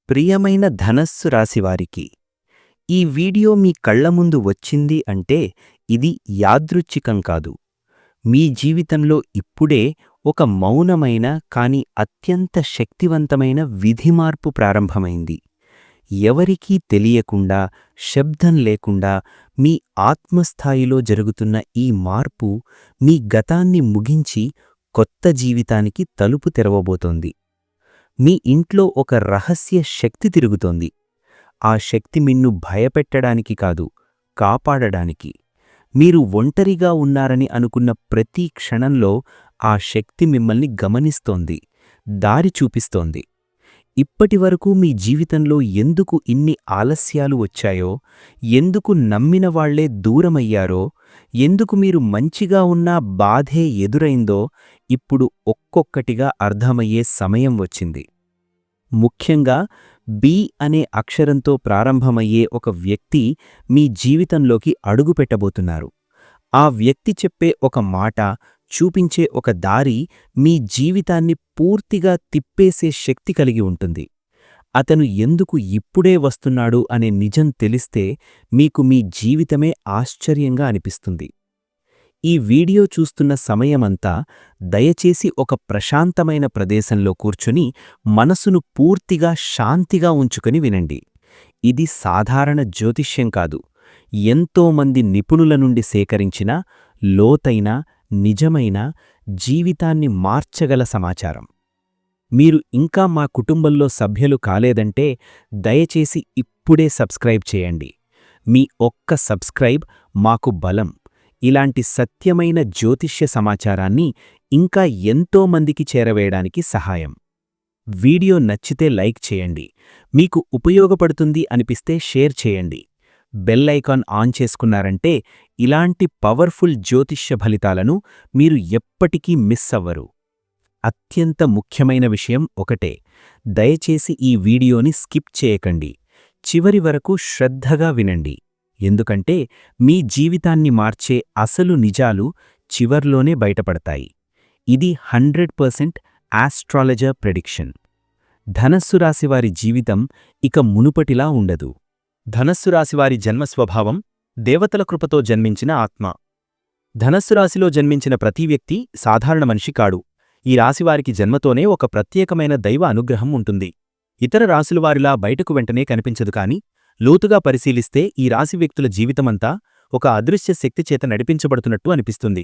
ప్రియమైన ధనస్సు రాశివారికి ఈ వీడియో మీ కళ్ల ముందు వచ్చింది అంటే ఇది యాదృచ్ఛికం కాదు. మీ జీవితంలో ఇప్పుడే ఒక మౌనమైన కాని అత్యంత శక్తివంతమైన విధి మార్పు ప్రారంభమైంది. ఎవరికీ తెలియకుండా, శబ్దం లేకుండా మీ ఆత్మస్థాయిలో జరుగుతున్న ఈ మార్పు మీ గతాన్ని ముగించి కొత్త జీవితానికి తలుపు తెరవబోతోంది. మీ ఇంట్లో ఒక రహస్య శక్తి తిరుగుతోంది. ఆ శక్తి మిన్ను భయపెట్టడానికి కాదు, కాపాడడానికి. మీరు ఒంటరిగా ఉన్నారని అనుకున్న ప్రతి క్షణంలో ఆ శక్తి మిమ్మల్ని గమనిస్తోంది, దారి చూపిస్తోంది. ఇప్పటివరకు మీ జీవితంలో ఎందుకు ఇన్ని ఆలస్యాలు వచ్చాయో, ఎందుకు నమ్మిన వాళ్లే దూరమయ్యారో, ఎందుకు మీరు మంచిగా ఉన్నా బాధే ఎదురైందో ఇప్పుడు ఒక్కొక్కటిగా అర్థమయ్యే సమయం వచ్చింది. ముఖ్యంగా బి అనే అక్షరంతో ప్రారంభమయ్యే ఒక వ్యక్తి మీ జీవితంలోకి అడుగుపెట్టబోతున్నారు. ఆ వ్యక్తి చెప్పే ఒక మాట, చూపించే ఒక దారి మీ జీవితాన్ని పూర్తిగా తిప్పేసే శక్తి కలిగి ఉంటుంది. అతను ఎందుకు ఇప్పుడే వస్తున్నాడు అనే నిజం తెలిస్తే మీకు మీ జీవితమే ఆశ్చర్యంగా అనిపిస్తుంది. ఈ వీడియో చూస్తున్న సమయమంతా దయచేసి ఒక ప్రశాంతమైన ప్రదేశంలో కూర్చుని మనసును పూర్తిగా శాంతిగా ఉంచుకుని వినండి. ఇది సాధారణ జ్యోతిష్యం కాదు, ఎంతోమంది నిపుణుల నుండి సేకరించిన లోతైన, నిజమైన, జీవితాన్ని మార్చగల సమాచారం. మీరు ఇంకా మా కుటుంబంలో సభ్యులు కాలేదంటే దయచేసి ఇప్పుడే సబ్స్క్రైబ్ చేయండి. మీ ఒక్క సబ్స్క్రైబ్ మాకు బలం. ఇలాంటి సత్యమైన జ్యోతిష్య సమాచారాన్ని ఇంకా ఎంతోమందికి చేరవేయడానికి సహాయం. వీడియో నచ్చితే లైక్ చేయండి. మీకు ఉపయోగపడుతుంది అనిపిస్తే షేర్ చేయండి. బెల్ ఐకాన్ ఆన్ చేసుకున్నారంటే ఇలాంటి పవర్ఫుల్ జ్యోతిష్య ఫలితాలను మీరు ఎప్పటికీ మిస్ అవ్వరు. అత్యంత ముఖ్యమైన విషయం ఒకటే, దయచేసి ఈ వీడియోని స్కిప్ చేయకండి. చివరి వరకు శ్రద్ధగా వినండి. ఎందుకంటే మీ జీవితాన్ని మార్చే అసలు నిజాలు చివర్లోనే బయటపడతాయి. ఇది 100% ఆస్ట్రాలజర్ ప్రెడిక్షన్. ధనస్సు రాశివారి జీవితం ఇక మునుపటిలా ఉండదు. ధనస్సు రాశివారి జన్మస్వభావం దేవతల కృపతో జన్మించిన ఆత్మ. ధనస్సు రాశిలో జన్మించిన ప్రతి వ్యక్తి సాధారణ మనిషి కాడు. ఈ రాశివారికి జన్మతోనే ఒక ప్రత్యేకమైన దైవ అనుగ్రహం ఉంటుంది. ఇతర రాశులవారిలా బయటకు వెంటనే కనిపించదు కాని లోతుగా పరిశీలిస్తే ఈ రాశి వ్యక్తుల జీవితమంతా ఒక అదృశ్య శక్తిచేత నడిపించబడుతున్నట్టు అనిపిస్తుంది.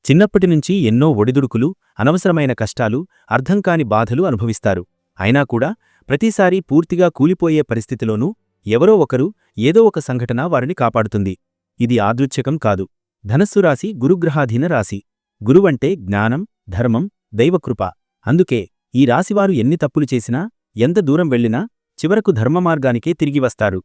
చిన్నప్పటినుంచి ఎన్నో ఒడిదుడుకులు, అనవసరమైన కష్టాలు, అర్థంకాని బాధలు అనుభవిస్తారు. అయినా కూడా ప్రతిసారీ పూర్తిగా కూలిపోయే పరిస్థితిలోనూ ఎవరో ఒకరు, ఏదో ఒక సంఘటన వారిని కాపాడుతుంది. ఇది యాదృచ్ఛికం కాదు. ధనస్సు రాశి గురుగ్రహాధీన రాశి. గురువంటే జ్ఞానం, ధర్మం, దైవకృప. అందుకే ఈ రాశివారు ఎన్ని తప్పులు చేసినా, ఎంత దూరం వెళ్లినా చివరకు ధర్మమార్గానికే తిరిగి వస్తారు.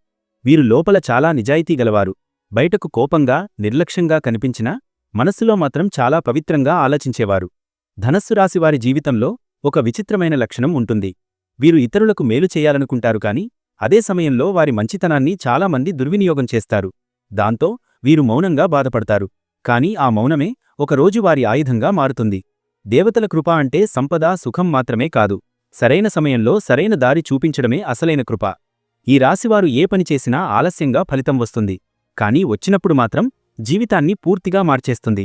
వీరు లోపల చాలా నిజాయితీ గలవారు. బయటకు కోపంగా, నిర్లక్ష్యంగా కనిపించినా మనస్సులో మాత్రం చాలా పవిత్రంగా ఆలోచించేవారు. ధనస్సు రాశివారి జీవితంలో ఒక విచిత్రమైన లక్షణం ఉంటుంది. వీరు ఇతరులకు మేలు చేయాలనుకుంటారు కాని అదే సమయంలో వారి మంచితనాన్ని చాలామంది దుర్వినియోగం చేస్తారు. దాంతో వీరు మౌనంగా బాధపడతారు. కాని ఆ మౌనమే ఒకరోజు వారి ఆయుధంగా మారుతుంది. దేవతల కృప అంటే సంపద, సుఖం మాత్రమే కాదు, సరైన సమయంలో సరైన దారి చూపించడమే అసలైన కృప. ఈ రాశివారు ఏ పని చేసినా ఆలస్యంగా ఫలితం వస్తుంది. కానీ వచ్చినప్పుడు మాత్రం జీవితాన్ని పూర్తిగా మార్చేస్తుంది.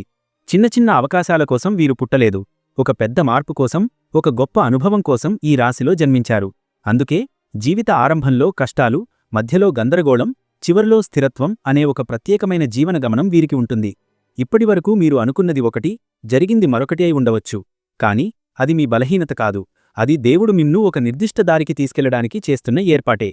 చిన్న చిన్న అవకాశాల కోసం వీరు పుట్టలేదు. ఒక పెద్ద మార్పు కోసం, ఒక గొప్ప అనుభవం కోసం ఈ రాశిలో జన్మించారు. అందుకే జీవిత ఆరంభంలో కష్టాలు, మధ్యలో గందరగోళం, చివర్లో స్థిరత్వం అనే ఒక ప్రత్యేకమైన జీవనగమనం వీరికి ఉంటుంది. ఇప్పటివరకు మీరు అనుకున్నది ఒకటి, జరిగింది మరొకటి అయి ఉండవచ్చు. కాని అది మీ బలహీనత కాదు. అది దేవుడు మిమ్ను ఒక నిర్దిష్ట దారికి తీసుకెళ్లడానికి చేస్తున్న ఏర్పాటే.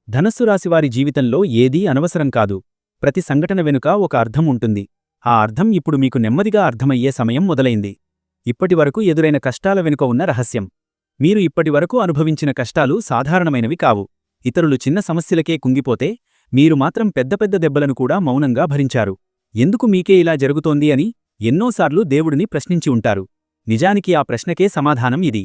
ధనస్సు రాశివారి జీవితంలో ఏదీ అనవసరం కాదు. ప్రతి సంఘటన వెనుక ఒక అర్థం ఉంటుంది. ఆ అర్థం ఇప్పుడు మీకు నెమ్మదిగా అర్థమయ్యే సమయం మొదలైంది. ఇప్పటివరకు ఎదురైన కష్టాల వెనుక ఉన్న రహస్యం. మీరు ఇప్పటివరకు అనుభవించిన కష్టాలు సాధారణమైనవి కావు. ఇతరులు చిన్న సమస్యలకే కుంగిపోతే మీరు మాత్రం పెద్ద పెద్ద దెబ్బలను కూడా మౌనంగా భరించారు. ఎందుకు మీకే ఇలా జరుగుతోంది అని ఎన్నోసార్లు దేవుడిని ప్రశ్నించి ఉంటారు. నిజానికి ఆ ప్రశ్నకే సమాధానం ఇది.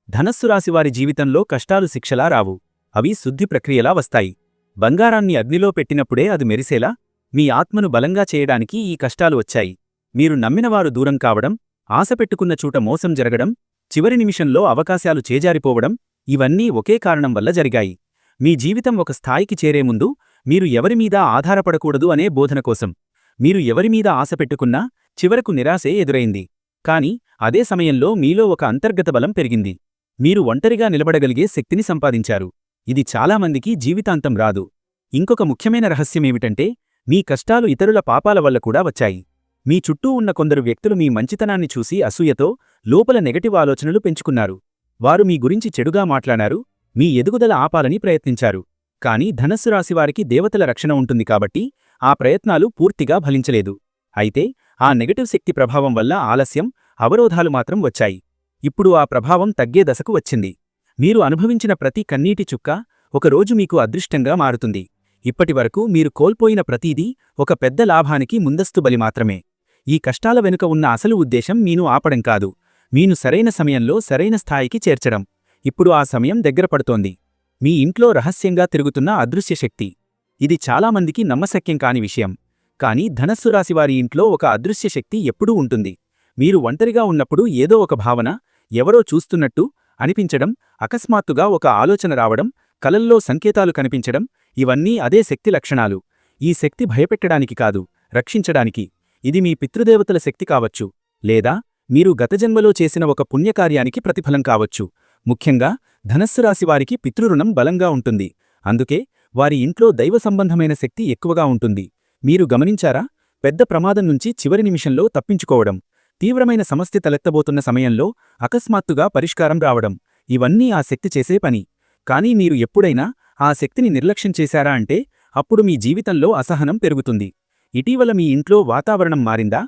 ధనస్సు రాశివారి జీవితంలో కష్టాలు శిక్షలా రావు. అవి శుద్ధి ప్రక్రియలా వస్తాయి. బంగారాన్ని అగ్నిలో పెట్టినప్పుడే అది మెరిసేలా మీ ఆత్మను బలంగా చేయడానికి ఈ కష్టాలు వచ్చాయి. మీరు నమ్మినవారు దూరం కావడం, ఆశపెట్టుకున్న చోట మోసం జరగడం, చివరి నిమిషంలో అవకాశాలు చేజారిపోవడం, ఇవన్నీ ఒకే కారణం వల్ల జరిగాయి. మీ జీవితం ఒక స్థాయికి చేరే ముందు మీరు ఎవరిమీదా ఆధారపడకూడదు అనే బోధన కోసం. మీరు ఎవరిమీద ఆశ పెట్టుకున్నా చివరకు నిరాశే ఎదురైంది. కాని అదే సమయంలో మీలో ఒక అంతర్గత బలం పెరిగింది. మీరు ఒంటరిగా నిలబడగలిగే శక్తిని సంపాదించారు. ఇది చాలామందికి జీవితాంతం రాదు. ఇంకొక ముఖ్యమైన రహస్యమేమిటంటే, మీ కష్టాలు ఇతరుల పాపాల వల్ల కూడా వచ్చాయి. మీ చుట్టూ ఉన్న కొందరు వ్యక్తులు మీ మంచితనాన్ని చూసి అసూయతో లోపల నెగటివ్ ఆలోచనలు పెంచుకున్నారు. వారు మీ గురించి చెడుగా మాట్లాడారు, మీ ఎదుగుదల ఆపాలని ప్రయత్నించారు. కాని ధనస్సు రాశివారికి దేవతల రక్షణ ఉంటుంది కాబట్టి ఆ ప్రయత్నాలు పూర్తిగా ఫలించలేదు. అయితే ఆ నెగటివ్ శక్తి ప్రభావం వల్ల ఆలస్యం, అవరోధాలు మాత్రం వచ్చాయి. ఇప్పుడు ఆ ప్రభావం తగ్గే దశకు వచ్చింది. మీరు అనుభవించిన ప్రతి కన్నీటి చుక్క ఒకరోజు మీకు అదృష్టంగా మారుతుంది. ఇప్పటివరకు మీరు కోల్పోయిన ప్రతీదీ ఒక పెద్ద లాభానికి ముందస్తు బలి మాత్రమే. ఈ కష్టాల వెనుక ఉన్న అసలు ఉద్దేశం మీను ఆపడం కాదు, మీను సరైన సమయంలో సరైన స్థాయికి చేర్చడం. ఇప్పుడు ఆ సమయం దగ్గర పడుతోంది. మీ ఇంట్లో రహస్యంగా తిరుగుతున్న అదృశ్య శక్తి. ఇది చాలామందికి నమ్మశక్యం కాని విషయం. కాని ధనస్సు రాశివారి ఇంట్లో ఒక అదృశ్య శక్తి ఎప్పుడూ ఉంటుంది. మీరు ఒంటరిగా ఉన్నప్పుడు ఏదో ఒక భావన, ఎవరో చూస్తున్నట్టు అనిపించడం, అకస్మాత్తుగా ఒక ఆలోచన రావడం, కలల్లో సంకేతాలు కనిపించడం, ఇవన్నీ అదే శక్తి లక్షణాలు. ఈ శక్తి భయపెట్టడానికి కాదు, రక్షించడానికి. ఇది మీ పితృదేవతల శక్తి కావచ్చు, లేదా మీరు గతజన్మలో చేసిన ఒక పుణ్యకార్యానికి ప్రతిఫలం కావచ్చు. ముఖ్యంగా ధనస్సు రాశివారికి పితృరుణం బలంగా ఉంటుంది. అందుకే వారి ఇంట్లో దైవ సంబంధమైన శక్తి ఎక్కువగా ఉంటుంది. మీరు గమనించారా? పెద్ద ప్రమాదం నుంచి చివరి నిమిషంలో తప్పించుకోవడం, తీవ్రమైన సమస్య తలెత్తబోతున్న సమయంలో అకస్మాత్తుగా పరిష్కారం రావడం, ఇవన్నీ ఆ శక్తి చేసే పని. కానీ మీరు ఎప్పుడైనా ఆ శక్తిని నిర్లక్ష్యం చేశారా అంటే అప్పుడు మీ జీవితంలో అసహనం పెరుగుతుంది. ఇటీవల మీ ఇంట్లో వాతావరణం మారిందా?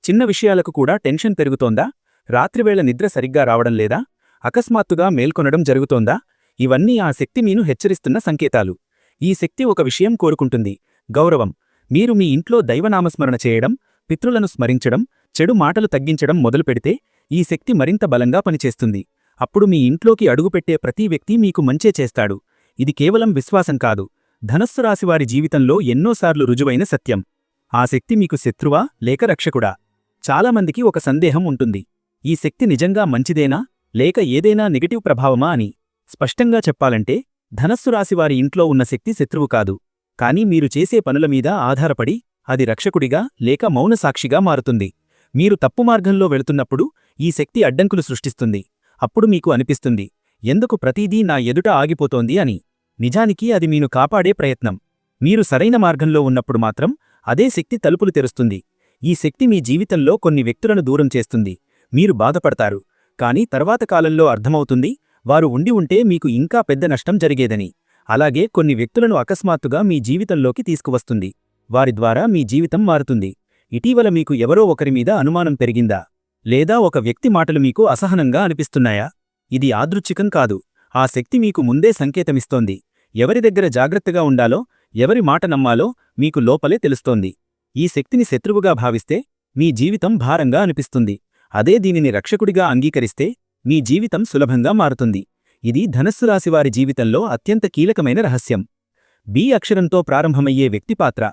చిన్న విషయాలకు కూడా టెన్షన్ పెరుగుతోందా? రాత్రివేళ నిద్ర సరిగ్గా రావడం లేదా? అకస్మాత్తుగా మేల్కొనడం జరుగుతోందా? ఇవన్నీ ఆ శక్తి మీను హెచ్చరిస్తున్న సంకేతాలు. ఈ శక్తి ఒక విషయం కోరుకుంటుంది: గౌరవం. మీరు మీ ఇంట్లో దైవనామస్మరణ చేయడం, పితృలను స్మరించడం, చెడు మాటలు తగ్గించడం మొదలుపెడితే ఈ శక్తి మరింత బలంగా పనిచేస్తుంది. అప్పుడు మీ ఇంట్లోకి అడుగుపెట్టే ప్రతి వ్యక్తి మీకు మంచే చేస్తాడు. ఇది కేవలం విశ్వాసం కాదు, ధనస్సు రాశివారి జీవితంలో ఎన్నోసార్లు రుజువైన సత్యం. ఆ శక్తి మీకు శత్రువా లేక రక్షకుడా? చాలామందికి ఒక సందేహం ఉంటుంది: ఈ శక్తి నిజంగా మంచిదేనా లేక ఏదైనా నెగటివ్ ప్రభావమా అని. స్పష్టంగా చెప్పాలంటే ధనస్సు రాశివారి ఇంట్లో ఉన్న శక్తి శత్రువు కాదు. కానీ మీరు చేసే పనుల మీద ఆధారపడి అది రక్షకుడిగా లేక మౌనసాక్షిగా మారుతుంది. మీరు తప్పు మార్గంలో వెళుతున్నప్పుడు ఈ శక్తి అడ్డంకులు సృష్టిస్తుంది. అప్పుడు మీకు అనిపిస్తుంది, ఎందుకు ప్రతీదీ నా ఎదుట ఆగిపోతోంది అని. నిజానికి అది మీను కాపాడే ప్రయత్నం. మీరు సరైన మార్గంలో ఉన్నప్పుడు మాత్రం అదే శక్తి తలుపులు తెరుస్తుంది. ఈ శక్తి మీ జీవితంలో కొన్ని వ్యక్తులను దూరం చేస్తుంది. మీరు బాధపడతారు, కానీ తర్వాత కాలంలో అర్థమవుతుంది వారు ఉండి ఉంటే మీకు ఇంకా పెద్ద నష్టం జరిగేదని. అలాగే కొన్ని వ్యక్తులను అకస్మాత్తుగా మీ జీవితంలోకి తీసుకువస్తుంది. వారి ద్వారా మీ జీవితం మారుతుంది. ఇటీవల మీకు ఎవరో ఒకరిమీద అనుమానం పెరిగిందా? లేదా ఒక వ్యక్తి మాటలు మీకు అసహనంగా అనిపిస్తున్నాయా? ఇది యాదృచ్ఛికం కాదు. ఆ శక్తి మీకు ముందే సంకేతమిస్తోంది. ఎవరి దగ్గర జాగ్రత్తగా ఉండాలో, ఎవరి మాట నమ్మాలో మీకు లోపలే తెలుస్తోంది. ఈ శక్తిని శత్రువుగా భావిస్తే మీ జీవితం భారంగా అనిపిస్తుంది. అదే దీనిని రక్షకుడిగా అంగీకరిస్తే మీ జీవితం సులభంగా మారుతుంది. ఇది ధనస్సు రాశివారి జీవితంలో అత్యంత కీలకమైన రహస్యం. బి అక్షరంతో ప్రారంభమయ్యే వ్యక్తి పాత్ర.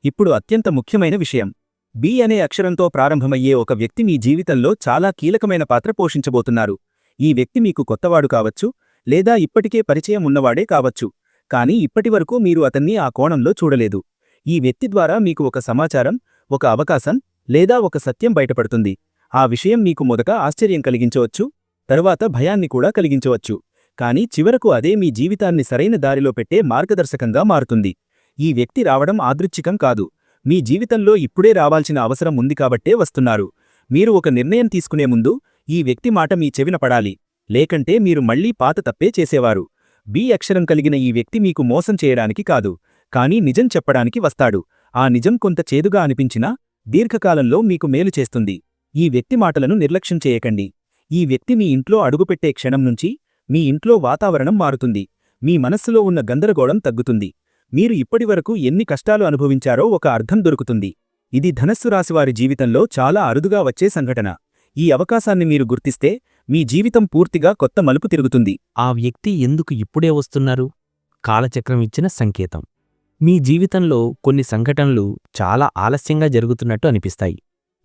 ఇప్పుడు అత్యంత ముఖ్యమైన విషయం. బి అనే అక్షరంతో ప్రారంభమయ్యే ఒక వ్యక్తి మీ జీవితంలో చాలా కీలకమైన పాత్ర పోషించబోతున్నారు. ఈ వ్యక్తి మీకు కొత్తవాడు కావచ్చు, లేదా ఇప్పటికే పరిచయం ఉన్నవాడే కావచ్చు. కానీ ఇప్పటివరకు మీరు అతన్ని ఆ కోణంలో చూడలేదు. ఈ వ్యక్తి ద్వారా మీకు ఒక సమాచారం, ఒక అవకాశం, లేదా ఒక సత్యం బయటపడుతుంది. ఆ విషయం మీకు మొదట ఆశ్చర్యం కలిగించవచ్చు, తరువాత భయాన్ని కూడా కలిగించవచ్చు. కానీ చివరకు అదే మీ జీవితాన్ని సరైన దారిలో పెట్టే మార్గదర్శకంగా మారుతుంది. ఈ వ్యక్తి రావడం యాదృచ్ఛికం కాదు. మీ జీవితంలో ఇప్పుడే రావాల్సిన అవసరం ఉంది కాబట్టే వస్తున్నారు. మీరు ఒక నిర్ణయం తీసుకునే ముందు ఈ వ్యక్తి మాట మీ చెవిన పడాలి, లేకంటే మీరు మళ్లీ పాత తప్పే చేసేవారు. బి అక్షరం కలిగిన ఈ వ్యక్తి మీకు మోసం చేయడానికి కాదు, కానీ నిజం చెప్పడానికి వస్తాడు. ఆ నిజం కొంత చేదుగా అనిపించినా దీర్ఘకాలంలో మీకు మేలు చేస్తుంది. ఈ వ్యక్తి మాటలను నిర్లక్ష్యం చేయకండి. ఈ వ్యక్తి మీ ఇంట్లో అడుగుపెట్టే క్షణం నుంచి మీ ఇంట్లో వాతావరణం మారుతుంది. మీ మనస్సులో ఉన్న గందరగోళం తగ్గుతుంది. మీరు ఇప్పటివరకు ఎన్ని కష్టాలు అనుభవించారో ఒక అర్థం దొరుకుతుంది. ఇది ధనస్సు రాశివారి జీవితంలో చాలా అరుదుగా వచ్చే సంఘటన. ఈ అవకాశాన్ని మీరు గుర్తిస్తే మీ జీవితం పూర్తిగా కొత్త మలుపు తిరుగుతుంది. ఆ వ్యక్తి ఎందుకు ఇప్పుడే వస్తున్నారు? కాలచక్రం ఇచ్చిన సంకేతం. మీ జీవితంలో కొన్ని సంఘటనలు చాలా ఆలస్యంగా జరుగుతున్నట్టు అనిపిస్తాయి.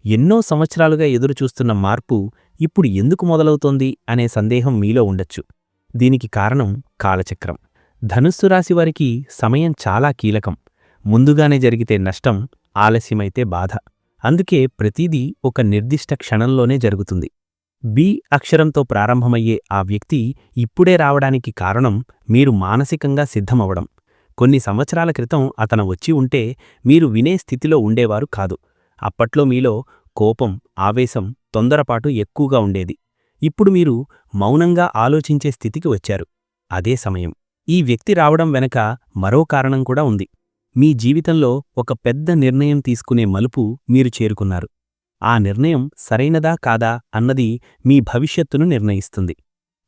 ఎన్నో సంవత్సరాలుగా ఎదురుచూస్తున్న మార్పు ఇప్పుడు ఎందుకు మొదలవుతోంది అనే సందేహం మీలో ఉండొచ్చు. దీనికి కారణం కాలచక్రం. ధనుస్సు రాశివారికి సమయం చాలా కీలకం. ముందుగానే జరిగితే నష్టం, ఆలస్యమైతే బాధ. అందుకే ప్రతిదీ ఒక నిర్దిష్ట క్షణంలోనే జరుగుతుంది. బి అక్షరంతో ప్రారంభమయ్యే ఆ వ్యక్తి ఇప్పుడే రావడానికి కారణం మీరు మానసికంగా సిద్ధమవడం. కొన్ని సంవత్సరాల క్రితం అతను వచ్చి ఉంటే మీరు వినే స్థితిలో ఉండేవారు కాదు. అప్పట్లో మీలో కోపం, ఆవేశం, తొందరపాటు ఎక్కువగా ఉండేది. ఇప్పుడు మీరు మౌనంగా ఆలోచించే స్థితికి వచ్చారు. అదే సమయం. ఈ వ్యక్తి రావడం వెనక మరో కారణం కూడా ఉంది. మీ జీవితంలో ఒక పెద్ద నిర్ణయం తీసుకునే మలుపు మీరు చేరుకున్నారు. ఆ నిర్ణయం సరైనదా కాదా అన్నది మీ భవిష్యత్తును నిర్ణయిస్తుంది.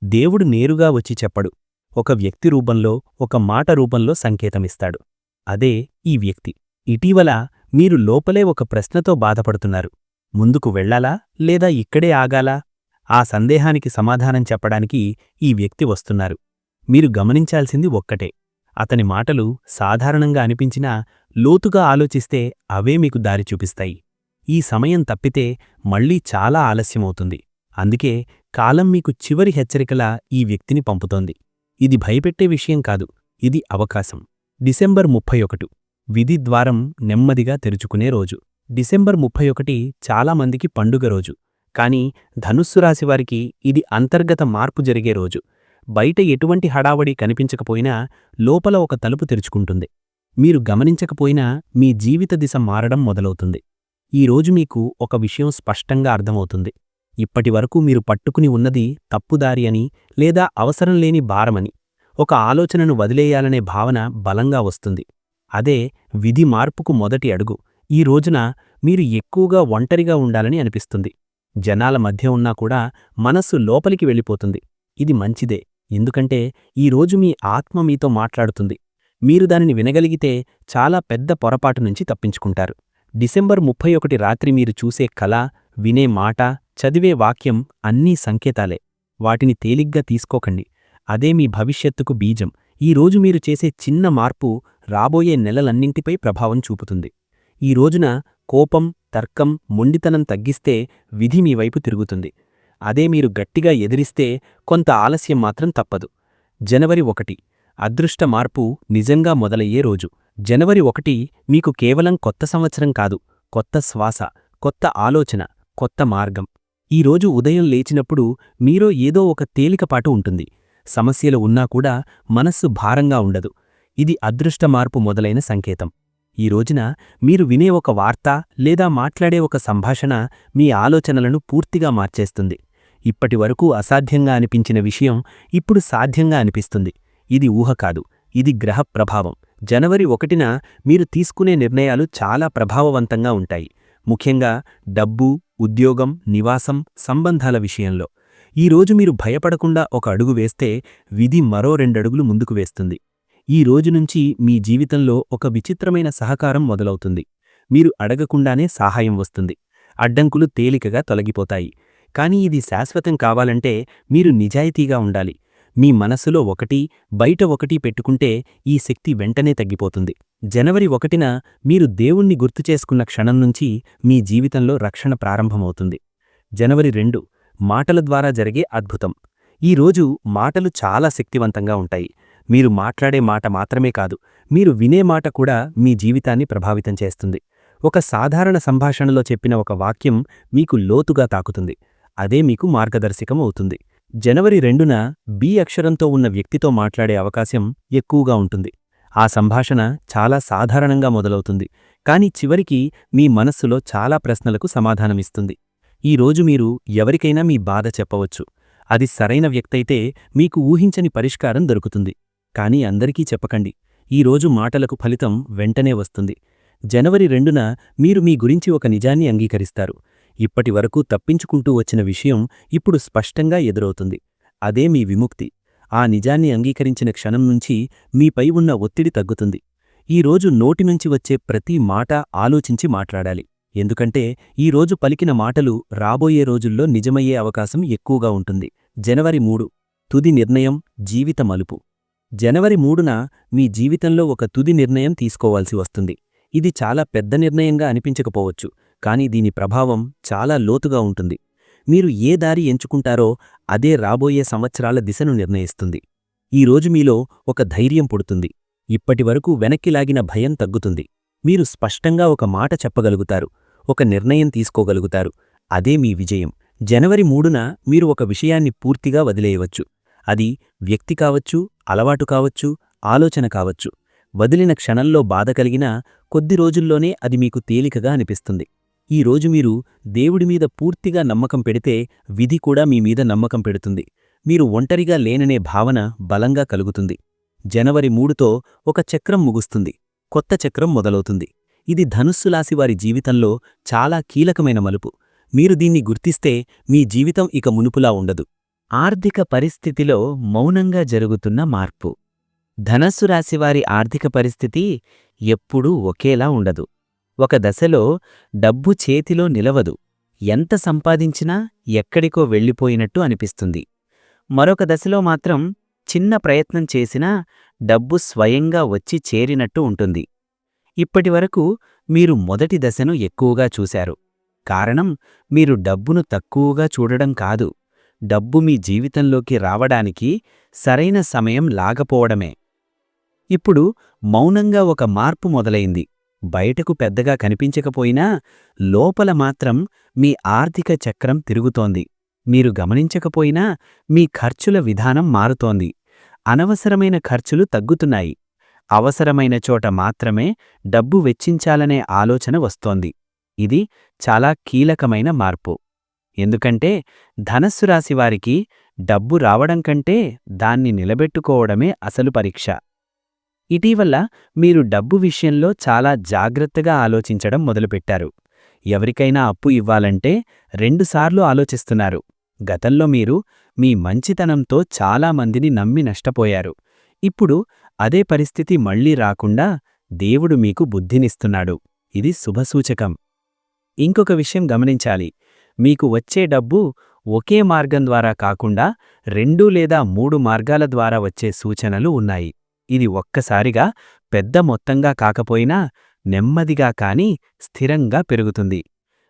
దేవుడు నేరుగా వచ్చి చెప్పడు. ఒక వ్యక్తి రూపంలో, ఒక మాట రూపంలో సంకేతమిస్తాడు. అదే ఈ వ్యక్తి. ఇటీవల మీరు లోపలే ఒక ప్రశ్నతో బాధపడుతున్నారు. ముందుకు వెళ్ళాలా లేదా ఇక్కడే ఆగాలా? ఆ సందేహానికి సమాధానం చెప్పడానికి ఈ వ్యక్తి వస్తున్నారు. మీరు గమనించాల్సింది ఒక్కటే. అతని మాటలు సాధారణంగా అనిపించినా లోతుగా ఆలోచిస్తే అవే మీకు దారి చూపిస్తాయి. ఈ సమయం తప్పితే మళ్లీ చాలా ఆలస్యమవుతుంది. అందుకే కాలం మీకు చివరి హెచ్చరికలా ఈ వ్యక్తిని పంపుతోంది. ఇది భయపెట్టే విషయం కాదు, ఇది అవకాశం. డిసెంబర్ 31 విధి ద్వారం నెమ్మదిగా తెరుచుకునే రోజు. డిసెంబర్ 31 చాలామందికి పండుగ రోజు. కాని ధనుస్సు రాశివారికి ఇది అంతర్గత మార్పు జరిగే రోజు. బయట ఎటువంటి హడావడి కనిపించకపోయినా లోపల ఒక తలుపు తెరుచుకుంటుంది. మీరు గమనించకపోయినా మీ జీవిత దిశ మారడం మొదలవుతుంది. ఈరోజు మీకు ఒక విషయం స్పష్టంగా అర్థమవుతుంది. ఇప్పటివరకు మీరు పట్టుకుని ఉన్నది తప్పుదారి అని లేదా అవసరం లేని భారమని. ఒక ఆలోచనను వదిలేయాలనే భావన బలంగా వస్తుంది. అదే విధి మార్పుకు మొదటి అడుగు. ఈ రోజున మీరు ఎక్కువగా ఒంటరిగా ఉండాలని అనిపిస్తుంది. జనాల మధ్య ఉన్నా కూడా మనస్సు లోపలికి వెళ్ళిపోతుంది. ఇది మంచిదే, ఎందుకంటే ఈరోజు మీ ఆత్మ మీతో మాట్లాడుతుంది. మీరు దానిని వినగలిగితే చాలా పెద్ద పొరపాటు నుంచి తప్పించుకుంటారు. డిసెంబర్ 31 రాత్రి మీరు చూసే కల, వినే మాట, చదివే వాక్యం అన్నీ సంకేతాలే. వాటిని తేలిగ్గా తీసుకోకండి. అదే మీ భవిష్యత్తుకు బీజం. ఈరోజు మీరు చేసే చిన్న మార్పు రాబోయే నెలలన్నింటిపై ప్రభావం చూపుతుంది. ఈ రోజున కోపం, తర్కం, మొండితనం తగ్గిస్తే విధి మీ వైపు తిరుగుతుంది. అదే మీరు గట్టిగా ఎదిరిస్తే కొంత ఆలస్యం మాత్రం తప్పదు. జనవరి 1 అదృష్ట మార్పు నిజంగా మొదలయ్యే రోజు. జనవరి 1 మీకు కేవలం కొత్త సంవత్సరం కాదు, కొత్త శ్వాస, కొత్త ఆలోచన, కొత్త మార్గం. ఈరోజు ఉదయం లేచినప్పుడు మీలో ఏదో ఒక తేలికపాటు ఉంటుంది. సమస్యలు ఉన్నా కూడా మనస్సు భారంగా ఉండదు. ఇది అదృష్ట మార్పు మొదలైన సంకేతం. ఈ రోజున మీరు వినే ఒక వార్త లేదా మాట్లాడే ఒక సంభాషణ మీ ఆలోచనలను పూర్తిగా మార్చేస్తుంది. ఇప్పటివరకు అసాధ్యంగా అనిపించిన విషయం ఇప్పుడు సాధ్యంగా అనిపిస్తుంది. ఇది ఊహ కాదు, ఇది గ్రహ ప్రభావం. జనవరి 1న మీరు తీసుకునే నిర్ణయాలు చాలా ప్రభావవంతంగా ఉంటాయి. ముఖ్యంగా డబ్బు, ఉద్యోగం, నివాసం, సంబంధాల విషయంలో. ఈరోజు మీరు భయపడకుండా ఒక అడుగు వేస్తే విధి మరో 2 అడుగులు ముందుకు వేస్తుంది. ఈ రోజు నుంచి మీ జీవితంలో ఒక విచిత్రమైన సహకారం మొదలవుతుంది. మీరు అడగకుండానే సహాయం వస్తుంది. అడ్డంకులు తేలికగా తొలగిపోతాయి. కానీ ఇది శాశ్వతం కావాలంటే మీరు నిజాయితీగా ఉండాలి. మీ మనసులో 1, బయట 1 పెట్టుకుంటే ఈ శక్తి వెంటనే తగ్గిపోతుంది. జనవరి 1న మీరు దేవుణ్ణి గుర్తుచేసుకున్న క్షణం నుంచి మీ జీవితంలో రక్షణ ప్రారంభమవుతుంది. జనవరి 2 మాటల ద్వారా జరిగే అద్భుతం. ఈరోజు మాటలు చాలా శక్తివంతంగా ఉంటాయి. మీరు మాట్లాడే మాట మాత్రమే కాదు, మీరు వినే మాట కూడా మీ జీవితాన్ని ప్రభావితం చేస్తుంది. ఒక సాధారణ సంభాషణలో చెప్పిన ఒక వాక్యం మీకు లోతుగా తాకుతుంది. అదే మీకు మార్గదర్శకం అవుతుంది. జనవరి 2న బి అక్షరంతో ఉన్న వ్యక్తితో మాట్లాడే అవకాశం ఎక్కువగా ఉంటుంది. ఆ సంభాషణ చాలా సాధారణంగా మొదలవుతుంది, కానీ చివరికి మీ మనస్సులో చాలా ప్రశ్నలకు సమాధానమిస్తుంది. ఈరోజు మీరు ఎవరికైనా మీ బాధ చెప్పవచ్చు. అది సరైన వ్యక్తైతే మీకు ఊహించని పరిష్కారం దొరుకుతుంది. కానీ అందరికీ చెప్పకండి. ఈరోజు మాటలకు ఫలితం వెంటనే వస్తుంది. జనవరి 2న మీరు మీ గురించి ఒక నిజాన్ని అంగీకరిస్తారు. ఇప్పటివరకు తప్పించుకుంటూ వచ్చిన విషయం ఇప్పుడు స్పష్టంగా ఎదురవుతుంది. అదే మీ విముక్తి. ఆ నిజాన్ని అంగీకరించిన క్షణం నుంచి మీపై ఉన్న ఒత్తిడి తగ్గుతుంది. ఈరోజు నోటి నుంచి వచ్చే ప్రతి మాట ఆలోచించి మాట్లాడాలి. ఎందుకంటే ఈరోజు పలికిన మాటలు రాబోయే రోజుల్లో నిజమయ్యే అవకాశం ఎక్కువగా ఉంటుంది. జనవరి 3 తుది నిర్ణయం, జీవిత మలుపు. జనవరి 3న మీ జీవితంలో ఒక తుది నిర్ణయం తీసుకోవాల్సి వస్తుంది. ఇది చాలా పెద్ద నిర్ణయంగా అనిపించకపోవచ్చు, కానీ దీని ప్రభావం చాలా లోతుగా ఉంటుంది. మీరు ఏ దారి ఎంచుకుంటారో అదే రాబోయే సంవత్సరాల దిశను నిర్ణయిస్తుంది. ఈరోజు మీలో ఒక ధైర్యం పుడుతుంది. ఇప్పటివరకు వెనక్కి లాగిన భయం తగ్గుతుంది. మీరు స్పష్టంగా ఒక మాట చెప్పగలుగుతారు. ఒక నిర్ణయం తీసుకోగలుగుతారు. అదే మీ విజయం. జనవరి 3న మీరు ఒక విషయాన్ని పూర్తిగా వదిలేయవచ్చు. అది వ్యక్తి కావచ్చు, అలవాటు కావచ్చు, ఆలోచన కావచ్చు. వదిలిన క్షణంలో బాధ కలిగినా కొద్ది రోజుల్లోనే అది మీకు తేలికగా అనిపిస్తుంది. ఈ రోజు మీరు దేవుడిమీద పూర్తిగా నమ్మకం పెడితే విధి కూడా మీమీద నమ్మకం పెడుతుంది. మీరు ఒంటరిగా లేననే భావన బలంగా కలుగుతుంది. జనవరి 3తో ఒక చక్రం ముగుస్తుంది. కొత్త చక్రం మొదలవుతుంది. ఇది ధనుస్సు రాశివారి జీవితంలో చాలా కీలకమైన మలుపు. మీరు దీన్ని గుర్తిస్తే మీ జీవితం ఇక మునుపులా ఉండదు. ఆర్థిక పరిస్థితిలో మౌనంగా జరుగుతున్న మార్పు. ధనస్సు రాశివారి ఆర్థిక పరిస్థితి ఎప్పుడూ ఒకేలా ఉండదు. ఒక దశలో డబ్బు చేతిలో నిలవదు. ఎంత సంపాదించినా ఎక్కడికో వెళ్ళిపోయినట్టు అనిపిస్తుంది. మరొక దశలో మాత్రం చిన్న ప్రయత్నం చేసినా డబ్బు స్వయంగా వచ్చి చేరినట్టు ఉంటుంది. ఇప్పటివరకు మీరు మొదటి దశను ఎక్కువగా చూశారు. కారణం మీరు డబ్బును తక్కువగా చూడడం కాదు, డబ్బు మీ జీవితంలోకి రావడానికి సరైన సమయం లాగపోవడమే. ఇప్పుడు మౌనంగా ఒక మార్పు మొదలైంది. బయటకు పెద్దగా కనిపించకపోయినా లోపల మాత్రం మీ ఆర్థిక చక్రం తిరుగుతోంది. మీరు గమనించకపోయినా మీ ఖర్చుల విధానం మారుతోంది. అనవసరమైన ఖర్చులు తగ్గుతున్నాయి. అవసరమైన చోట మాత్రమే డబ్బు వెచ్చించాలనే ఆలోచన వస్తోంది. ఇది చాలా కీలకమైన మార్పు. ఎందుకంటే ధనస్సు రాశివారికి డబ్బు రావడం కంటే దాన్ని నిలబెట్టుకోవడమే అసలు పరీక్ష. ఇటీవల మీరు డబ్బు విషయంలో చాలా జాగ్రత్తగా ఆలోచించడం మొదలుపెట్టారు. ఎవరికైనా అప్పు ఇవ్వాలంటే 2 సార్లు ఆలోచిస్తున్నారు. గతంలో మీరు మీ మంచితనంతో చాలామందిని నమ్మి నష్టపోయారు. ఇప్పుడు అదే పరిస్థితి మళ్లీ రాకుండా దేవుడు మీకు బుద్ధినిస్తున్నాడు. ఇది శుభసూచకం. ఇంకొక విషయం గమనించాలి. మీకు వచ్చే డబ్బు ఒకే మార్గం ద్వారా కాకుండా 2 లేదా 3 మార్గాల ద్వారా వచ్చే సూచనలు ఉన్నాయి. ఇది ఒక్కసారిగా పెద్ద మొత్తంగా కాకపోయినా నెమ్మదిగా కాని స్థిరంగా పెరుగుతుంది.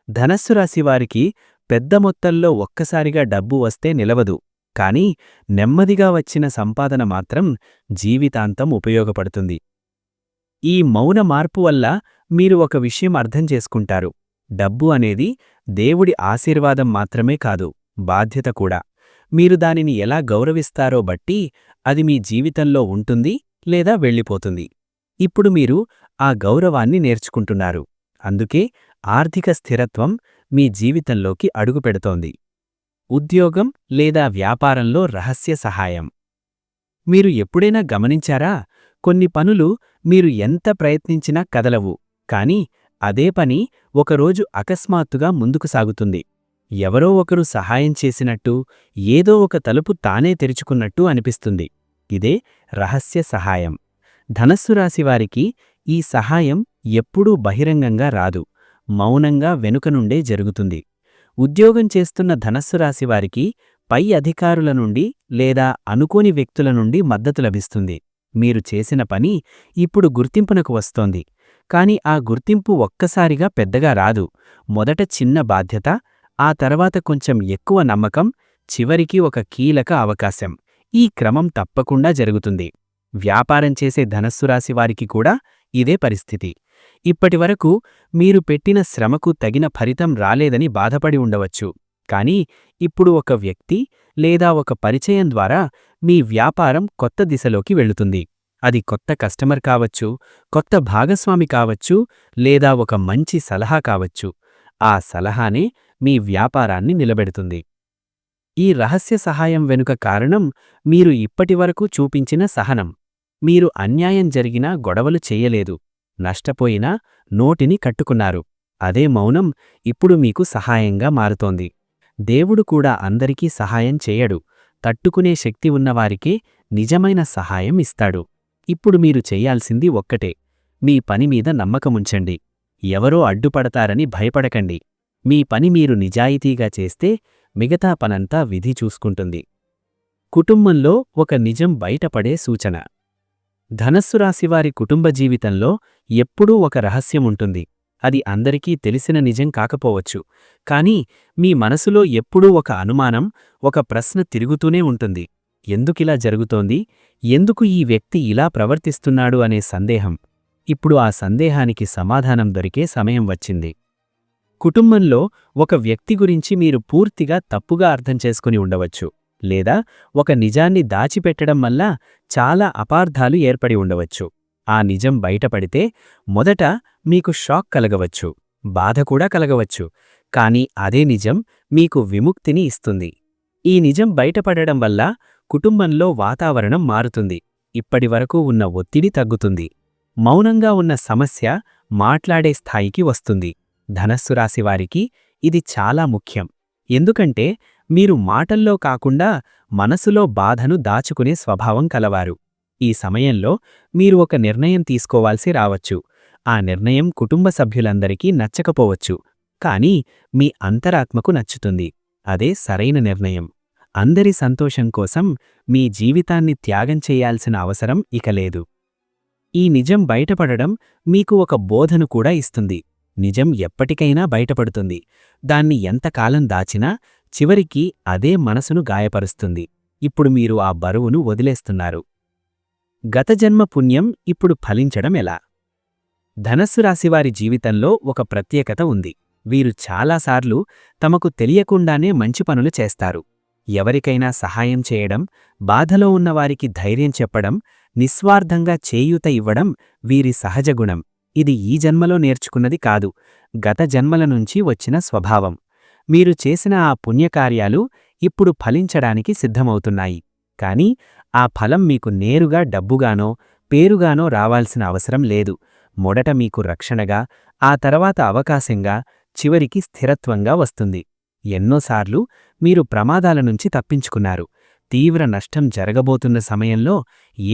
ధనస్సు రాశివారికి పెద్ద మొత్తంలో ఒక్కసారిగా డబ్బు వస్తే నిలవదు. కానీ నెమ్మదిగా వచ్చిన సంపాదన మాత్రం జీవితాంతం ఉపయోగపడుతుంది. ఈ మౌన మార్పు వల్ల మీరు ఒక విషయం అర్థం చేసుకుంటారు. డబ్బు అనేది దేవుడి ఆశీర్వాదం మాత్రమే కాదు, బాధ్యత కూడా. మీరు దానిని ఎలా గౌరవిస్తారో బట్టి అది మీ జీవితంలో ఉంటుంది లేదా వెళ్ళిపోతుంది. ఇప్పుడు మీరు ఆ గౌరవాన్ని నేర్చుకుంటున్నారు. అందుకే ఆర్థిక స్థిరత్వం మీ జీవితంలోకి అడుగుపెడుతోంది. ఉద్యోగం లేదా వ్యాపారంలో రహస్య సహాయం. మీరు ఎప్పుడైనా గమనించారా? కొన్ని పనులు మీరు ఎంత ప్రయత్నించినా కదలవు, కానీ అదే పని ఒకరోజు అకస్మాత్తుగా ముందుకు సాగుతుంది. ఎవరో ఒకరు సహాయం చేసినట్టు, ఏదో ఒక తలుపు తానే తెరుచుకున్నట్టు అనిపిస్తుంది. ఇదే రహస్య సహాయం. ధనస్సు రాశివారికి ఈ సహాయం ఎప్పుడూ బహిరంగంగా రాదు, మౌనంగా వెనుక నుండే జరుగుతుంది. ఉద్యోగం చేస్తున్న ధనస్సు రాశివారికి పై అధికారుల నుండి లేదా అనుకోని వ్యక్తుల నుండి మద్దతు లభిస్తుంది. మీరు చేసిన పని ఇప్పుడు గుర్తింపునకు వస్తోంది. కాని ఆ గుర్తింపు ఒక్కసారిగా పెద్దగా రాదు. మొదట చిన్న బాధ్యత, ఆ తర్వాత కొంచెం ఎక్కువ నమ్మకం, చివరికి ఒక కీలక అవకాశం. ఈ క్రమం తప్పకుండా జరుగుతుంది. వ్యాపారం చేసే ధనస్సు రాశివారికి కూడా ఇదే పరిస్థితి. ఇప్పటివరకు మీరు పెట్టిన శ్రమకు తగిన ఫలితం రాలేదని బాధపడి ఉండవచ్చు. కానీ ఇప్పుడు ఒక వ్యక్తి లేదా ఒక పరిచయం ద్వారా మీ వ్యాపారం కొత్త దిశలోకి వెళుతుంది. అది కొత్త కస్టమర్ కావచ్చు, కొత్త భాగస్వామి కావచ్చు, లేదా ఒక మంచి సలహా కావచ్చు. ఆ సలహానే మీ వ్యాపారాన్ని నిలబెడుతుంది. ఈ రహస్య సహాయం వెనుక కారణం మీరు ఇప్పటివరకు చూపించిన సహనం. మీరు అన్యాయం జరిగినా గొడవలు చెయ్యలేదు, నష్టపోయినా నోటిని కట్టుకున్నారు. అదే మౌనం ఇప్పుడు మీకు సహాయంగా మారుతోంది. దేవుడు కూడా అందరికీ సహాయం చేయడు. తట్టుకునే శక్తి ఉన్నవారికే నిజమైన సహాయం ఇస్తాడు. ఇప్పుడు మీరు చెయ్యాల్సింది ఒక్కటే, మీ పనిమీద నమ్మకముంచండి. ఎవరో అడ్డుపడతారని భయపడకండి. మీ పని మీరు నిజాయితీగా చేస్తే మిగతా పనంతా విధి చూసుకుంటుంది. కుటుంబంలో ఒక నిజం బయటపడే సూచన. ధనస్సు రాశివారి కుటుంబ జీవితంలో ఎప్పుడూ ఒక రహస్యముంటుంది. అది అందరికీ తెలిసిన నిజం కాకపోవచ్చు, కానీ మీ మనసులో ఎప్పుడూ ఒక అనుమానం, ఒక ప్రశ్న తిరుగుతూనే ఉంటుంది. ఎందుకిలా జరుగుతోంది, ఎందుకు ఈ వ్యక్తి ఇలా ప్రవర్తిస్తున్నాడు అనే సందేహం. ఇప్పుడు ఆ సందేహానికి సమాధానం దొరికే సమయం వచ్చింది. కుటుంబంలో ఒక వ్యక్తి గురించి మీరు పూర్తిగా తప్పుగా అర్థం చేసుకుని ఉండవచ్చు, లేదా ఒక నిజాన్ని దాచిపెట్టడం వల్ల చాలా అపార్థాలు ఏర్పడి ఉండవచ్చు. ఆ నిజం బయటపడితే మొదట మీకు షాక్ కలగవచ్చు, బాధ కూడా కలగవచ్చు, కానీ అదే నిజం మీకు విముక్తిని ఇస్తుంది. ఈ నిజం బయటపడడం వల్ల కుటుంబంలో వాతావరణం మారుతుంది, ఇప్పటివరకు ఉన్న ఒత్తిడి తగ్గుతుంది, మౌనంగా ఉన్న సమస్య మాట్లాడే స్థాయికి వస్తుంది. ధనస్సు రాశివారికి ఇది చాలా ముఖ్యం, ఎందుకంటే మీరు మాటల్లో కాకుండా మనసులో బాధను దాచుకునే స్వభావం కలవారు. ఈ సమయంలో మీరు ఒక నిర్ణయం తీసుకోవాల్సి రావచ్చు. ఆ నిర్ణయం కుటుంబ సభ్యులందరికీ నచ్చకపోవచ్చు, కానీ మీ అంతరాత్మకు నచ్చుతుంది. అదే సరైన నిర్ణయం. అందరి సంతోషం కోసం మీ జీవితాన్ని త్యాగం చేయాల్సిన అవసరం ఇక లేదు. ఈ నిజం బయటపడడం మీకు ఒక బోధను కూడా ఇస్తుంది. నిజం ఎప్పటికైనా బయటపడుతుంది. దాన్ని ఎంతకాలం దాచినా చివరికి అదే మనసును గాయపరుస్తుంది. ఇప్పుడు మీరు ఆ బరువును వదిలేస్తున్నారు. గత జన్మ పుణ్యం ఇప్పుడు ఫలించడం ఎలా? ధనస్సు రాశివారి జీవితంలో ఒక ప్రత్యేకత ఉంది. వీరు చాలాసార్లు తమకు తెలియకుండానే మంచి పనులు చేస్తారు. ఎవరికైనా సహాయం చేయడం, బాధలో ఉన్నవారికి ధైర్యం చెప్పడం, నిస్వార్థంగా చేయూత ఇవ్వడం వీరి సహజ గుణం. ఇది ఈ జన్మలో నేర్చుకున్నది కాదు, గత జన్మల నుంచి వచ్చిన స్వభావం. మీరు చేసిన ఆ పుణ్యకార్యాలు ఇప్పుడు ఫలించడానికి సిద్ధమవుతున్నాయి. కానీ ఆ ఫలం మీకు నేరుగా డబ్బుగానో పేరుగానో రావాల్సిన అవసరం లేదు. మొదట మీకు రక్షణగా, ఆ తర్వాత అవకాశంగా, చివరికి స్థిరత్వంగా వస్తుంది. ఎన్నోసార్లు మీరు ప్రమాదాల నుంచి తప్పించుకున్నారు. తీవ్ర నష్టం జరగబోతున్న సమయంలో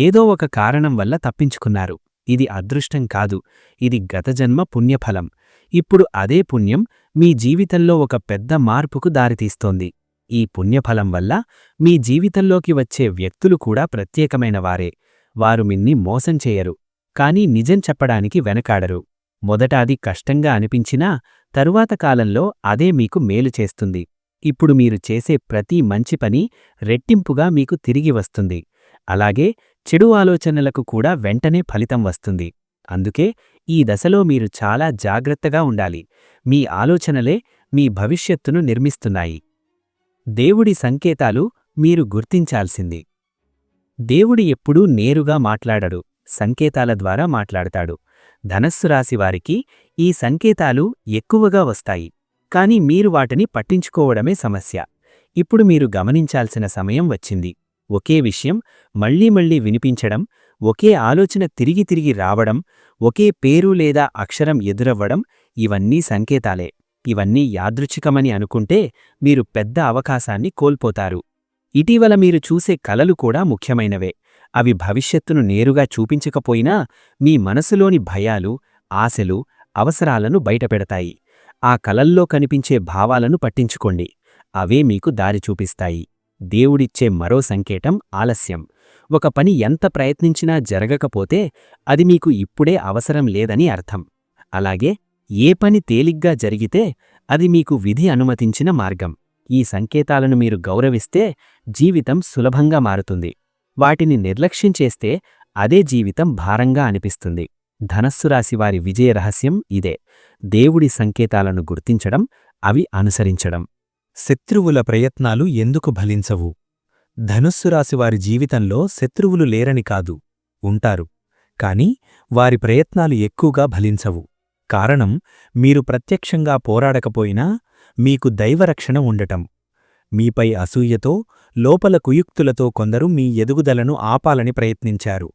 ఏదో ఒక కారణం వల్ల తప్పించుకున్నారు. ఇది అదృష్టం కాదు, ఇది గతజన్మ పుణ్యఫలం. ఇప్పుడు అదే పుణ్యం మీ జీవితంలో ఒక పెద్ద మార్పుకు దారితీస్తోంది. ఈ పుణ్యఫలం వల్ల మీ జీవితంలోకి వచ్చే వ్యక్తులు కూడా ప్రత్యేకమైనవారే. వారు మిన్ని మోసం చేయరు, కానీ నిజం చెప్పడానికి వెనకాడరు. మొదట అది కష్టంగా అనిపించినా తరువాత కాలంలో అదే మీకు మేలు చేస్తుంది. ఇప్పుడు మీరు చేసే ప్రతి మంచి పని రెట్టింపుగా మీకు తిరిగి వస్తుంది. అలాగే చెడు ఆలోచనలకు కూడా వెంటనే ఫలితం వస్తుంది. అందుకే ఈ దశలో మీరు చాలా జాగ్రత్తగా ఉండాలి. మీ ఆలోచనలే మీ భవిష్యత్తును నిర్మిస్తున్నాయి. దేవుడి సంకేతాలు మీరు గుర్తించాల్సింది. దేవుడి ఎప్పుడూ నేరుగా మాట్లాడడు, సంకేతాల ద్వారా మాట్లాడతాడు. ధనస్సు రాశివారికి ఈ సంకేతాలు ఎక్కువగా వస్తాయి, కానీ మీరు వాటిని పట్టించుకోవడమే సమస్య. ఇప్పుడు మీరు గమనించాల్సిన సమయం వచ్చింది. ఒకే విషయం మళ్లీ మళ్లీ వినిపించడం, ఒకే ఆలోచన తిరిగి తిరిగి రావడం, ఒకే పేరు లేదా అక్షరం ఎదురవ్వడం, ఇవన్నీ సంకేతాలే. ఇవన్నీ యాదృచ్ఛికమని అనుకుంటే మీరు పెద్ద అవకాశాన్ని కోల్పోతారు. ఇటీవల మీరు చూసే కలలు కూడా ముఖ్యమైనవే. అవి భవిష్యత్తును నేరుగా చూపించకపోయినా మీ మనసులోని భయాలు, ఆశలు, అవసరాలను బయటపెడతాయి. ఆ కలల్లో కనిపించే భావాలను పట్టించుకోండి, అవే మీకు దారి చూపిస్తాయి. దేవుడిచ్చే మరో సంకేతం ఆలస్యం. ఒక పని ఎంత ప్రయత్నించినా జరగకపోతే అది మీకు ఇప్పుడే అవసరం లేదని అర్థం. అలాగే ఏ పని తేలిగ్గా జరిగితే అది మీకు విధి అనుమతించిన మార్గం. ఈ సంకేతాలను మీరు గౌరవిస్తే జీవితం సులభంగా మారుతుంది. వాటిని నిర్లక్ష్యం చేస్తే అదే జీవితం భారంగా అనిపిస్తుంది. ధనస్సు రాశివారి విజయ రహస్యం ఇదే: దేవుడి సంకేతాలను గుర్తించడం, అవి అనుసరించడం. శత్రువుల ప్రయత్నాలు ఎందుకు ఫలించవు? ధనుస్సు రాశివారి జీవితంలో శత్రువులు లేరని కాదు, ఉంటారు. కాని వారి ప్రయత్నాలు ఎక్కువగా ఫలించవు. కారణం, మీరు ప్రత్యక్షంగా పోరాడకపోయినా మీకు దైవరక్షణ ఉండటం. మీపై అసూయతో, లోపల కుయుక్తులతో కొందరు మీ ఎదుగుదలను ఆపాలని ప్రయత్నించారు.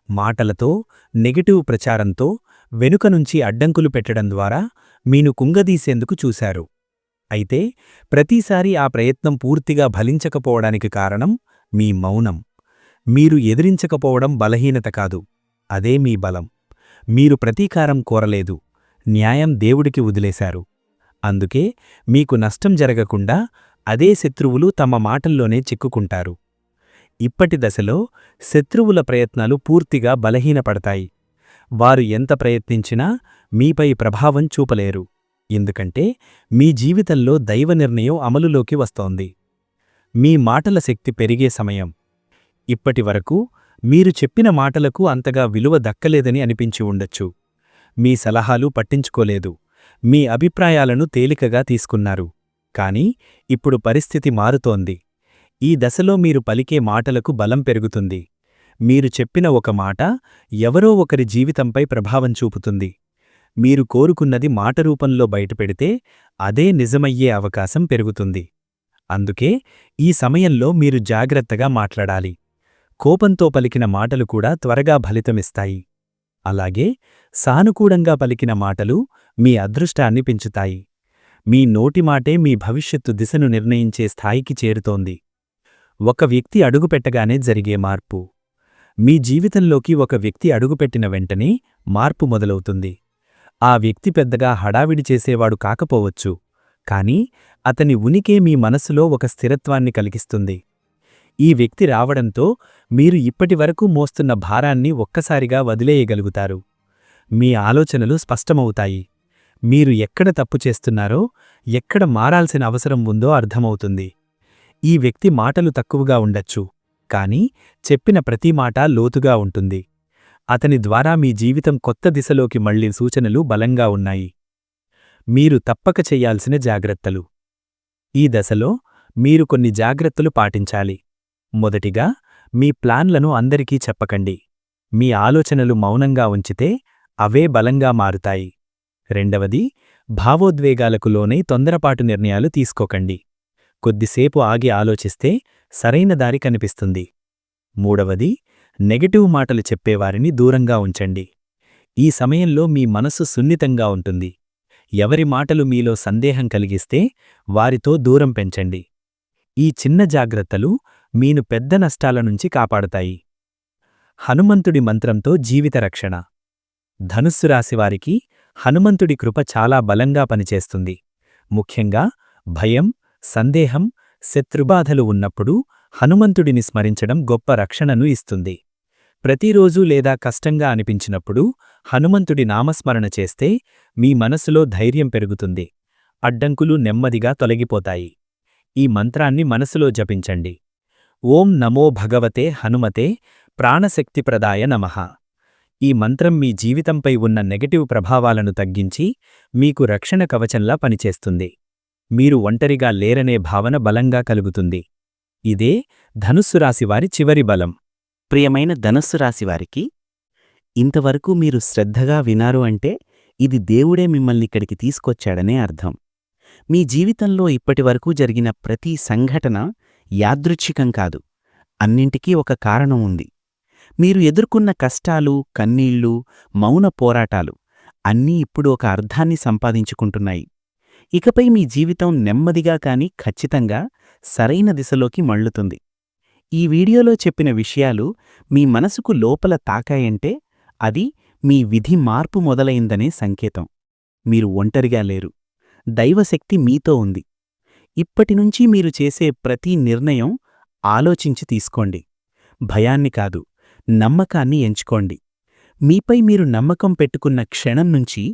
మాటలతో, నెగటివ్ ప్రచారంతో, వెనుకనుంచి అడ్డంకులు పెట్టడం ద్వారా మీను కుంగదీసేందుకు చూశారు. అయితే ప్రతిసారీ ఆ ప్రయత్నం పూర్తిగా ఫలించకపోవడానికి కారణం మీ మౌనం. మీరు ఎదిరించకపోవడం బలహీనత కాదు, అదే మీ బలం. మీరు ప్రతీకారం కోరలేదు, న్యాయం దేవుడికి వదిలేశారు. అందుకే మీకు నష్టం జరగకుండా అదే శత్రువులు తమ మాటల్లోనే చిక్కుకుంటారు. ఇప్పటి దశలో శత్రువుల ప్రయత్నాలు పూర్తిగా బలహీనపడతాయి. వారు ఎంత ప్రయత్నించినా మీపై ప్రభావం చూపలేరు. ఎందుకంటే మీ జీవితంలో దైవ నిర్ణయం అమలులోకి వస్తోంది. మీ మాటల శక్తి పెరిగే సమయం. ఇప్పటివరకు మీరు చెప్పిన మాటలకు అంతగా విలువ దక్కలేదని అనిపించి ఉండొచ్చు. మీ సలహాలు పట్టించుకోలేదు, మీ అభిప్రాయాలను తేలికగా తీసుకున్నారు. కాని ఇప్పుడు పరిస్థితి మారుతోంది. ఈ దశలో మీరు పలికే మాటలకు బలం పెరుగుతుంది. మీరు చెప్పిన ఒక మాట ఎవరో ఒకరి జీవితంపై ప్రభావం చూపుతుంది. మీరు కోరుకున్నది మాట రూపంలో బయటపెడితే అదే నిజమయ్యే అవకాశం పెరుగుతుంది. అందుకే ఈ సమయంలో మీరు జాగ్రత్తగా మాట్లాడాలి. కోపంతో పలికిన మాటలు కూడా త్వరగా ఫలితమిస్తాయి. అలాగే సానుకూలంగా పలికిన మాటలు మీ అదృష్టాన్ని పెంచుతాయి. మీ నోటి మాటే మీ భవిష్యత్తు దిశను నిర్ణయించే స్థాయికి చేరుతోంది. ఒక వ్యక్తి అడుగుపెట్టగానే జరిగే మార్పు. మీ జీవితంలోకి ఒక వ్యక్తి అడుగుపెట్టిన వెంటనే మార్పు మొదలవుతుంది. ఆ వ్యక్తి పెద్దగా హడావిడి చేసేవాడు కాకపోవచ్చు, కాని అతని ఉనికే మీ మనసులో ఒక స్థిరత్వాన్ని కలిగిస్తుంది. ఈ వ్యక్తి రావడంతో మీరు ఇప్పటివరకు మోస్తున్న భారాన్ని ఒక్కసారిగా వదిలేయగలుగుతారు. మీ ఆలోచనలు స్పష్టమవుతాయి. మీరు ఎక్కడ తప్పు చేస్తున్నారో, ఎక్కడ మారాల్సిన అవసరం ఉందో అర్థమవుతుంది. ఈ వ్యక్తి మాటలు తక్కువగా ఉండొచ్చు, కాని చెప్పిన ప్రతి మాట లోతుగా ఉంటుంది. అతని ద్వారా మీ జీవితం కొత్త దిశలోకి మళ్లీ సూచనలు బలంగా ఉన్నాయి. మీరు తప్పక చెయ్యాల్సిన జాగ్రత్తలు. ఈ దశలో మీరు కొన్ని జాగ్రత్తలు పాటించాలి. మొదటిగా, మీ ప్లాన్లను అందరికీ చెప్పకండి. మీ ఆలోచనలు మౌనంగా ఉంచితే అవే బలంగా మారుతాయి. రెండవది, భావోద్వేగాలకు లోనై తొందరపాటు నిర్ణయాలు తీసుకోకండి. కొద్దిసేపు ఆగి ఆలోచిస్తే సరైన దారి కనిపిస్తుంది. మూడవది, నెగటివ్ మాటలు చెప్పేవారిని దూరంగా ఉంచండి. ఈ సమయంలో మీ మనసు సున్నితంగా ఉంటుంది. ఎవరి మాటలు మీలో సందేహం కలిగిస్తే వారితో దూరం పెంచండి. ఈ చిన్న జాగ్రత్తలు మీను పెద్ద నష్టాల నుంచి కాపాడతాయి. హనుమంతుడి మంత్రంతో జీవిత రక్షణ. ధనుస్సు రాశివారికి హనుమంతుడి కృప చాలా బలంగా పనిచేస్తుంది. ముఖ్యంగా భయం, సందేహం, శత్రుబాధలు ఉన్నప్పుడు హనుమంతుడిని స్మరించడం గొప్ప రక్షణను ఇస్తుంది. ప్రతిరోజూ లేదా కష్టంగా అనిపించినప్పుడు హనుమంతుడి నామస్మరణ చేస్తే మీ మనసులో ధైర్యం పెరుగుతుంది. అడ్డంకులు నెమ్మదిగా తొలగిపోతాయి. ఈ మంత్రాన్ని మనసులో జపించండి. ఓం నమో భగవతే హనుమతే ప్రాణశక్తిప్రదాయ నమః. ఈ మంత్రం మీ జీవితంపై ఉన్న నెగటివ్ ప్రభావాలను తగ్గించి మీకు రక్షణ కవచంలా పనిచేస్తుంది. మీరు ఒంటరిగా లేరనే భావన బలంగా కలుగుతుంది. ఇదే ధనుస్సు రాశివారి చివరి బలం. ప్రియమైన ధనుస్సు రాశివారికి, ఇంతవరకు మీరు శ్రద్ధగా వినారు అంటే ఇది దేవుడే మిమ్మల్నిక్కడికి తీసుకొచ్చాడనే అర్థం. మీ జీవితంలో ఇప్పటివరకు జరిగిన ప్రతి సంఘటన యాదృచ్ఛికం కాదు, అన్నింటికీ ఒక కారణం ఉంది. మీరు ఎదుర్కొన్న కష్టాలు, కన్నీళ్లు, మౌన పోరాటాలు అన్నీ ఇప్పుడు ఒక అర్థాన్ని సంపాదించుకుంటున్నాయి. ఇకపై మీ జీవితం నెమ్మదిగా కాని ఖచ్చితంగా సరైన దిశలోకి మళ్లుతుంది. ఈ వీడియోలో చెప్పిన విషయాలు మీ మనసుకు లోపల తాకాయంటే అది మీ విధి మార్పు మొదలైందనే సంకేతం. మీరు ఒంటరిగా లేరు, దైవశక్తి మీతో ఉంది. ఇప్పటినుంచి మీరు చేసే ప్రతి నిర్ణయం ఆలోచించి తీసుకోండి. భయాన్ని కాదు, నమ్మకాన్ని ఎంచుకోండి. మీపై మీరు నమ్మకం పెట్టుకున్న క్షణం నుంచి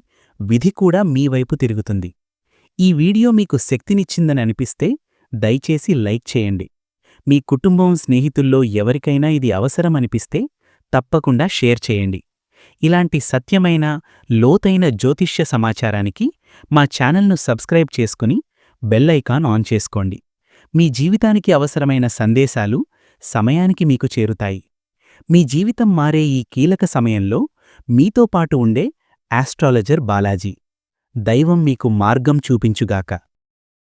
విధి కూడా మీ వైపు తిరుగుతుంది. ఈ వీడియో మీకు శక్తినిచ్చిందని అనిపిస్తే దయచేసి లైక్ చేయండి. మీ కుటుంబం, స్నేహితుల్లో ఎవరికైనా ఇది అవసరమనిపిస్తే తప్పకుండా షేర్ చేయండి. ఇలాంటి సత్యమైన, లోతైన జ్యోతిష్య సమాచారానికి మా ఛానల్ను సబ్స్క్రైబ్ చేసుకుని బెల్ ఐకాన్ ఆన్ చేసుకోండి. మీ జీవితానికి అవసరమైన సందేశాలు సమయానికి మీకు చేరుతాయి. మీ జీవితం మారే ఈ కీలక సమయంలో మీతో పాటు ఉండే ఆస్ట్రాలజర్ బాలాజీ. దైవం మీకు మార్గం చూపించుగాక.